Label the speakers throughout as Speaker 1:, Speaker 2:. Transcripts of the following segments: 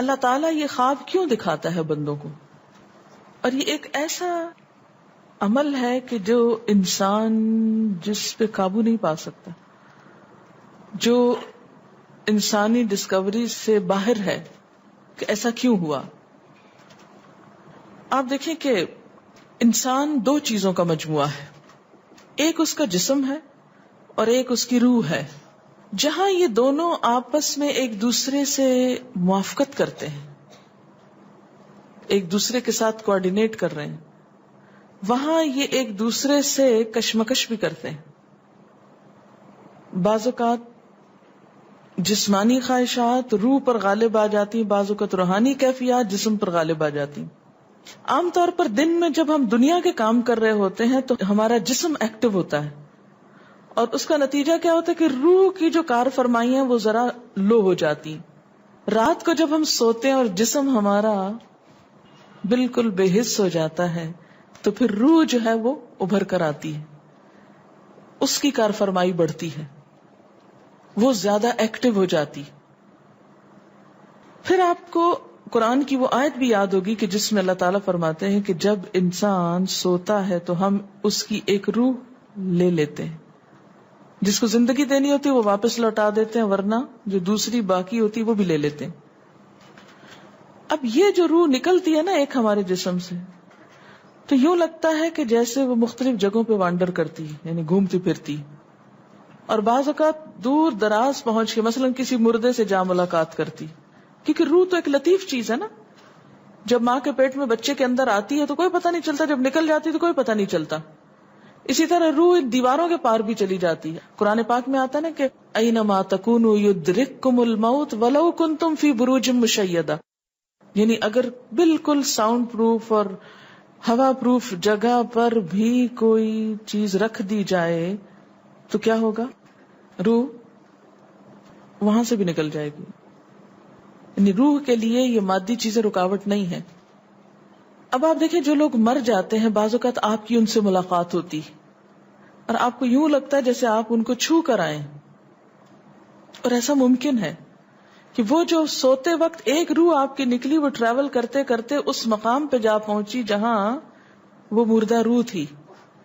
Speaker 1: اللہ تعالیٰ یہ خواب کیوں دکھاتا ہے بندوں کو؟ اور یہ ایک ایسا عمل ہے کہ جو انسان جس پہ قابو نہیں پا سکتا، جو انسانی ڈسکوری سے باہر ہے کہ ایسا کیوں ہوا. آپ دیکھیں کہ انسان دو چیزوں کا مجموعہ ہے، ایک اس کا جسم ہے اور ایک اس کی روح ہے. جہاں یہ دونوں آپس میں ایک دوسرے سے موافقت کرتے ہیں، ایک دوسرے کے ساتھ کوآرڈینیٹ کر رہے ہیں، وہاں یہ ایک دوسرے سے کشمکش بھی کرتے ہیں. بعض اوقات جسمانی خواہشات روح پر غالب آ جاتی ہیں، بعض اوقات روحانی کیفیات جسم پر غالب آ جاتی ہیں. عام طور پر دن میں جب ہم دنیا کے کام کر رہے ہوتے ہیں تو ہمارا جسم ایکٹیو ہوتا ہے، اور اس کا نتیجہ کیا ہوتا ہے کہ روح کی جو کار فرمائی ہیں وہ ذرا لو ہو جاتی. رات کو جب ہم سوتے ہیں اور جسم ہمارا بالکل بے حس ہو جاتا ہے تو پھر روح جو ہے وہ ابھر کر آتی ہے، اس کی کار فرمائی بڑھتی ہے، وہ زیادہ ایکٹیو ہو جاتی. پھر آپ کو قرآن کی وہ آیت بھی یاد ہوگی کہ جس میں اللہ تعالیٰ فرماتے ہیں کہ جب انسان سوتا ہے تو ہم اس کی ایک روح لے لیتے ہیں، جس کو زندگی دینی ہوتی ہے وہ واپس لوٹا دیتے ہیں، ورنہ جو دوسری باقی ہوتی ہے وہ بھی لے لیتے ہیں. اب یہ جو روح نکلتی ہے نا ایک ہمارے جسم سے، تو یوں لگتا ہے کہ جیسے وہ مختلف جگہوں پہ وانڈر کرتی ہے، یعنی گھومتی پھرتی، اور بعض اوقات دور دراز پہنچ کے مثلا کسی مردے سے جا ملاقات کرتی. کیونکہ روح تو ایک لطیف چیز ہے نا، جب ماں کے پیٹ میں بچے کے اندر آتی ہے تو کوئی پتہ نہیں چلتا، جب نکل جاتی ہے تو کوئی پتہ نہیں چلتا. اسی طرح روح دیواروں کے پار بھی چلی جاتی ہے. قرآن پاک میں آتا ہے نا کہ اینما تکونوا یدرککم الموت ولو کنتم فی بروج مشیدہ، یعنی اگر بالکل ساؤنڈ پروف اور ہوا پروف جگہ پر بھی کوئی چیز رکھ دی جائے تو کیا ہوگا؟ روح وہاں سے بھی نکل جائے گی. یعنی روح کے لیے یہ مادی چیزیں رکاوٹ نہیں ہے. اب آپ دیکھیں جو لوگ مر جاتے ہیں بعض اوقات آپ کی ان سے ملاقات ہوتی اور آپ کو یوں لگتا ہے جیسے آپ ان کو چھو کر آئیں، اور ایسا ممکن ہے کہ وہ جو سوتے وقت ایک روح آپ کی نکلی وہ ٹریول کرتے کرتے اس مقام پہ جا پہنچی جہاں وہ مردہ روح تھی،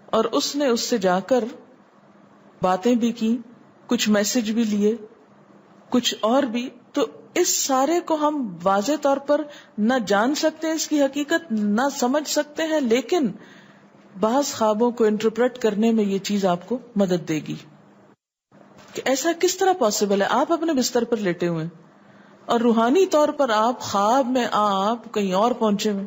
Speaker 1: اور اس نے اس سے جا کر باتیں بھی کی، کچھ میسج بھی لیے، کچھ اور بھی. تو اس سارے کو ہم واضح طور پر نہ جان سکتے ہیں، اس کی حقیقت نہ سمجھ سکتے ہیں، لیکن بعض خوابوں کو انٹرپریٹ کرنے میں یہ چیز آپ کو مدد دے گی کہ ایسا کس طرح پاسبل ہے. آپ اپنے بستر پر لیٹے ہوئے اور روحانی طور پر آپ خواب میں آپ کہیں اور پہنچے ہوئے.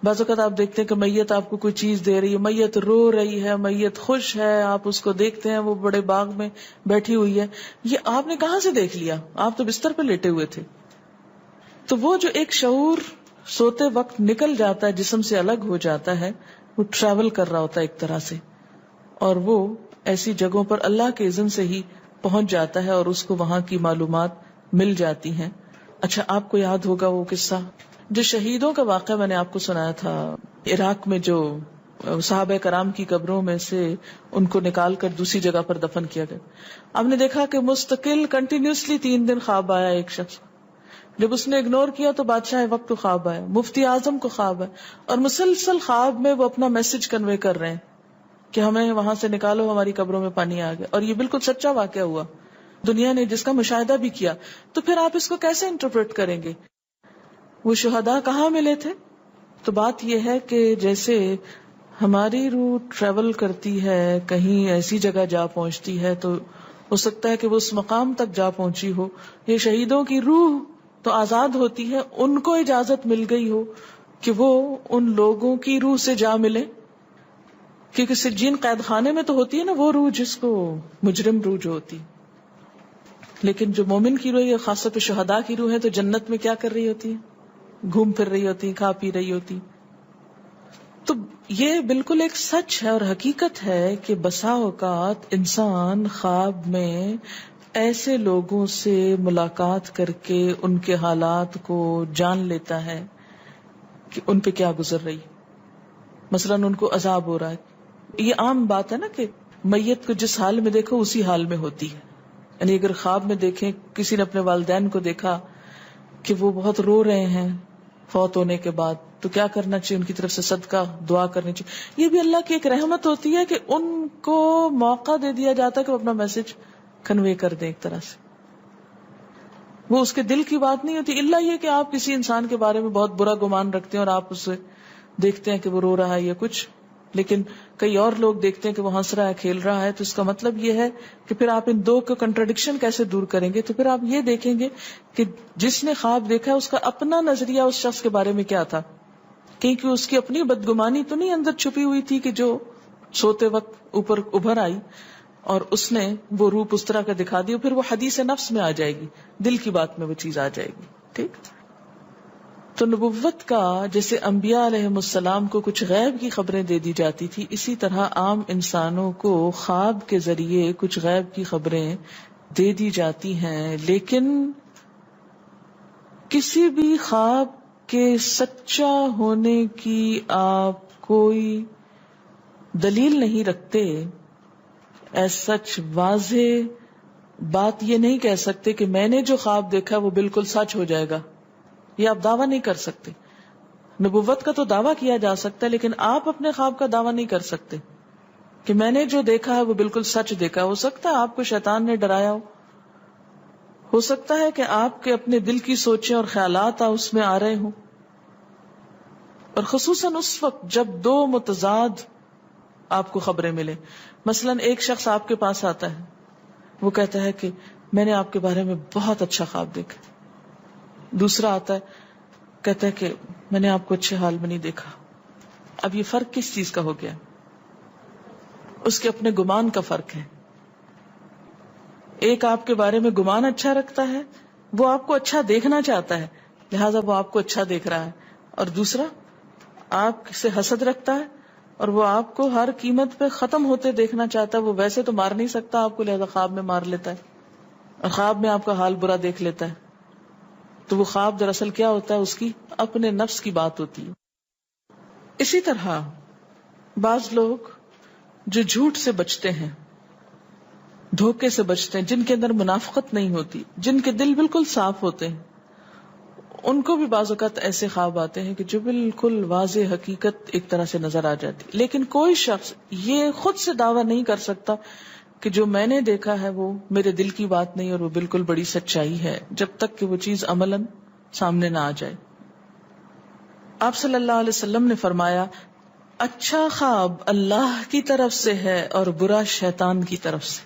Speaker 1: بعض اوقات آپ دیکھتے ہیں کہ میت آپ کو کوئی چیز دے رہی ہے، میت رو رہی ہے، میت خوش ہے، آپ اس کو دیکھتے ہیں وہ بڑے باغ میں بیٹھی ہوئی ہے. یہ آپ نے کہاں سے دیکھ لیا؟ آپ تو بستر پہ لیٹے ہوئے تھے. تو وہ جو ایک شعور سوتے وقت نکل جاتا ہے، جسم سے الگ ہو جاتا ہے، وہ ٹریول کر رہا ہوتا ہے ایک طرح سے، اور وہ ایسی جگہوں پر اللہ کے اذن سے ہی پہنچ جاتا ہے اور اس کو وہاں کی معلومات مل جاتی ہیں. اچھا، آپ کو یاد ہوگا وہ قصہ جو شہیدوں کا واقعہ میں نے آپ کو سنایا تھا، عراق میں جو صحابہ کرام کی قبروں میں سے ان کو نکال کر دوسری جگہ پر دفن کیا گیا. آپ نے دیکھا کہ مستقل کنٹینیوسلی 3 دن خواب آیا ایک شخص، جب اس نے اگنور کیا تو بادشاہ وقت کو خواب آیا، مفتی اعظم کو خواب ہے، اور مسلسل خواب میں وہ اپنا میسج کنوے کر رہے ہیں کہ ہمیں وہاں سے نکالو، ہماری قبروں میں پانی آ گیا. اور یہ بالکل سچا واقعہ ہوا، دنیا نے جس کا مشاہدہ بھی کیا. تو پھر آپ اس کو کیسے انٹرپریٹ کریں گے؟ وہ شہداء کہاں ملے تھے؟ تو بات یہ ہے کہ جیسے ہماری روح ٹریول کرتی ہے، کہیں ایسی جگہ جا پہنچتی ہے تو ہو سکتا ہے کہ وہ اس مقام تک جا پہنچی ہو. یہ شہیدوں کی روح تو آزاد ہوتی ہے، ان کو اجازت مل گئی ہو کہ وہ ان لوگوں کی روح سے جا ملے، کیونکہ سجین قید خانے میں تو ہوتی ہے نا وہ روح جس کو مجرم روح جو ہوتی، لیکن جو مومن کی روح ہے، خاص طور پہ شہداء کی روح ہے، تو جنت میں کیا کر رہی ہوتی ہے؟ گھوم پھر رہی ہوتی، کھا پی رہی ہوتی. تو یہ بالکل ایک سچ ہے اور حقیقت ہے کہ بسا اوقات انسان خواب میں ایسے لوگوں سے ملاقات کر کے ان کے حالات کو جان لیتا ہے کہ ان پہ کیا گزر رہی. مثلا ان کو عذاب ہو رہا ہے. یہ عام بات ہے نا کہ میت کو جس حال میں دیکھو اسی حال میں ہوتی ہے. یعنی اگر خواب میں دیکھیں کسی نے اپنے والدین کو دیکھا کہ وہ بہت رو رہے ہیں فوت ہونے کے بعد، تو کیا کرنا چاہیے؟ ان کی طرف سے صدقہ دعا کرنی چاہیے. یہ بھی اللہ کی ایک رحمت ہوتی ہے کہ ان کو موقع دے دیا جاتا ہے کہ وہ اپنا میسج کنوے کر دیں. ایک طرح سے وہ اس کے دل کی بات نہیں ہوتی، الا یہ کہ آپ کسی انسان کے بارے میں بہت برا گمان رکھتے ہیں اور آپ اسے دیکھتے ہیں کہ وہ رو رہا ہے یا کچھ، لیکن کئی اور لوگ دیکھتے ہیں کہ وہ ہنس رہا ہے، کھیل رہا ہے. تو اس کا مطلب یہ ہے کہ پھر آپ ان دو کو کنٹرڈکشن کیسے دور کریں گے؟ تو پھر آپ یہ دیکھیں گے کہ جس نے خواب دیکھا ہے اس کا اپنا نظریہ اس شخص کے بارے میں کیا تھا، کیونکہ اس کی اپنی بدگمانی تو نہیں اندر چھپی ہوئی تھی کہ جو سوتے وقت اوپر ابھر آئی اور اس نے وہ روپ اس طرح کا دکھا دیا. پھر وہ حدیث نفس میں آ جائے گی، دل کی بات میں وہ چیز آ جائے گی. ٹھیک. تو نبوت کا جیسے انبیاء علیہ السلام کو کچھ غیب کی خبریں دے دی جاتی تھی، اسی طرح عام انسانوں کو خواب کے ذریعے کچھ غیب کی خبریں دے دی جاتی ہیں. لیکن کسی بھی خواب کے سچا ہونے کی آپ کوئی دلیل نہیں رکھتے. ایز سچ واضح بات یہ نہیں کہہ سکتے کہ میں نے جو خواب دیکھا وہ بالکل سچ ہو جائے گا، یہ آپ دعویٰ نہیں کر سکتے. نبوت کا تو دعویٰ کیا جا سکتا ہے، لیکن آپ اپنے خواب کا دعویٰ نہیں کر سکتے کہ میں نے جو دیکھا ہے وہ بالکل سچ دیکھا. ہو سکتا ہے آپ کو شیطان نے ڈرایا ہو سکتا ہے کہ آپ کے اپنے دل کی سوچیں اور خیالات اس میں آ رہے ہوں. اور خصوصاً اس وقت جب دو متضاد آپ کو خبریں ملیں. مثلا ایک شخص آپ کے پاس آتا ہے، وہ کہتا ہے کہ میں نے آپ کے بارے میں بہت اچھا خواب دیکھا. دوسرا آتا ہے کہتا ہے کہ میں نے آپ کو اچھے حال میں نہیں دیکھا. اب یہ فرق کس چیز کا ہو گیا؟ اس کے اپنے گمان کا فرق ہے. ایک آپ کے بارے میں گمان اچھا رکھتا ہے، وہ آپ کو اچھا دیکھنا چاہتا ہے لہذا وہ آپ کو اچھا دیکھ رہا ہے، اور دوسرا آپ سے حسد رکھتا ہے اور وہ آپ کو ہر قیمت پہ ختم ہوتے دیکھنا چاہتا ہے. وہ ویسے تو مار نہیں سکتا آپ کو، لہذا خواب میں مار لیتا ہے اور خواب میں آپ کا حال برا دیکھ لیتا ہے. تو وہ خواب دراصل کیا ہوتا ہے؟ اس کی اپنے نفس کی بات ہوتی ہے. اسی طرح بعض لوگ جو جھوٹ سے بچتے ہیں، دھوکے سے بچتے ہیں، جن کے اندر منافقت نہیں ہوتی، جن کے دل بالکل صاف ہوتے ہیں، ان کو بھی بعض اوقات ایسے خواب آتے ہیں کہ جو بالکل واضح حقیقت ایک طرح سے نظر آ جاتی. لیکن کوئی شخص یہ خود سے دعویٰ نہیں کر سکتا کہ جو میں نے دیکھا ہے وہ میرے دل کی بات نہیں اور وہ بالکل بڑی سچائی ہے، جب تک کہ وہ چیز عملاً سامنے نہ آ جائے. آپ صلی اللہ علیہ وسلم نے فرمایا اچھا خواب اللہ کی طرف سے ہے اور برا شیطان کی طرف سے.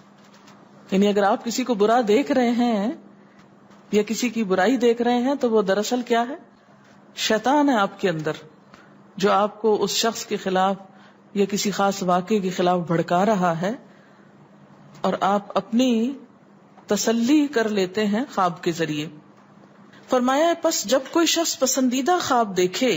Speaker 1: یعنی اگر آپ کسی کو برا دیکھ رہے ہیں یا کسی کی برائی دیکھ رہے ہیں تو وہ دراصل کیا ہے؟ شیطان ہے آپ کے اندر، جو آپ کو اس شخص کے خلاف یا کسی خاص واقعے کے خلاف بھڑکا رہا ہے، اور آپ اپنی تسلی کر لیتے ہیں خواب کے ذریعے. فرمایا پس جب کوئی شخص پسندیدہ خواب دیکھے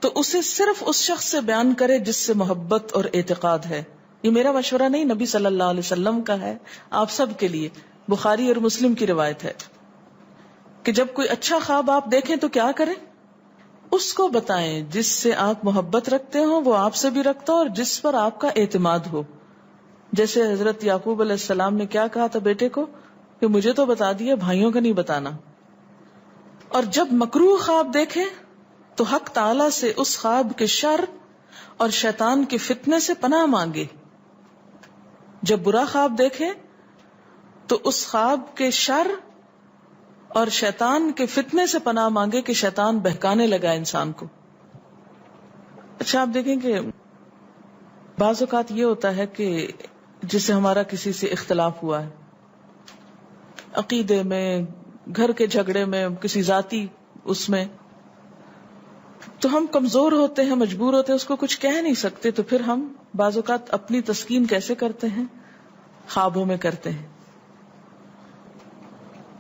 Speaker 1: تو اسے صرف اس شخص سے بیان کرے جس سے محبت اور اعتقاد ہے. یہ میرا مشورہ نہیں، نبی صلی اللہ علیہ وسلم کا ہے آپ سب کے لیے. بخاری اور مسلم کی روایت ہے کہ جب کوئی اچھا خواب آپ دیکھیں تو کیا کریں؟ اس کو بتائیں جس سے آپ محبت رکھتے ہو، وہ آپ سے بھی رکھتا ہو اور جس پر آپ کا اعتماد ہو. جیسے حضرت یعقوب علیہ السلام نے کیا کہا تھا بیٹے کو کہ مجھے تو بتا دیا، بھائیوں کا نہیں بتانا. اور جب مکروہ خواب دیکھیں تو حق تعالی سے اس خواب کے شر اور شیطان کے فتنے سے پناہ مانگے. جب برا خواب دیکھیں تو اس خواب کے شر اور شیطان کے فتنے سے پناہ مانگے کہ شیطان بہکانے لگا انسان کو. اچھا آپ دیکھیں کہ بعض اوقات یہ ہوتا ہے کہ جسے ہمارا کسی سے اختلاف ہوا ہے، عقیدے میں، گھر کے جھگڑے میں، کسی ذاتی اس میں، تو ہم کمزور ہوتے ہیں، مجبور ہوتے ہیں، اس کو کچھ کہہ نہیں سکتے. تو پھر ہم بعض اوقات اپنی تسکین کیسے کرتے ہیں؟ خوابوں میں کرتے ہیں.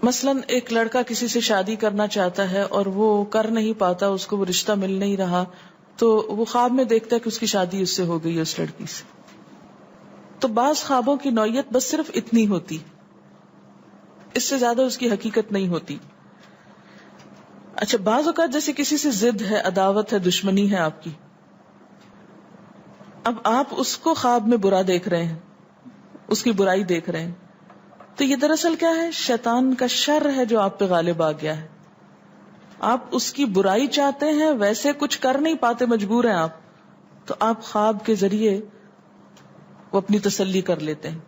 Speaker 1: مثلا ایک لڑکا کسی سے شادی کرنا چاہتا ہے اور وہ کر نہیں پاتا، اس کو وہ رشتہ مل نہیں رہا، تو وہ خواب میں دیکھتا ہے کہ اس کی شادی اس سے ہو گئی ہے، اس لڑکی سے. تو بعض خوابوں کی نوعیت بس صرف اتنی ہوتی، اس سے زیادہ اس کی حقیقت نہیں ہوتی. اچھا بعض اوقات جیسے کسی سے ضد ہے، عداوت ہے، دشمنی ہے آپ کی، اب آپ اس کو خواب میں برا دیکھ رہے ہیں، اس کی برائی دیکھ رہے ہیں، تو یہ دراصل کیا ہے؟ شیطان کا شر ہے جو آپ پہ غالب آ گیا ہے. آپ اس کی برائی چاہتے ہیں، ویسے کچھ کر نہیں پاتے، مجبور ہیں آپ، تو آپ خواب کے ذریعے وہ اپنی تسلی کر لیتے ہیں.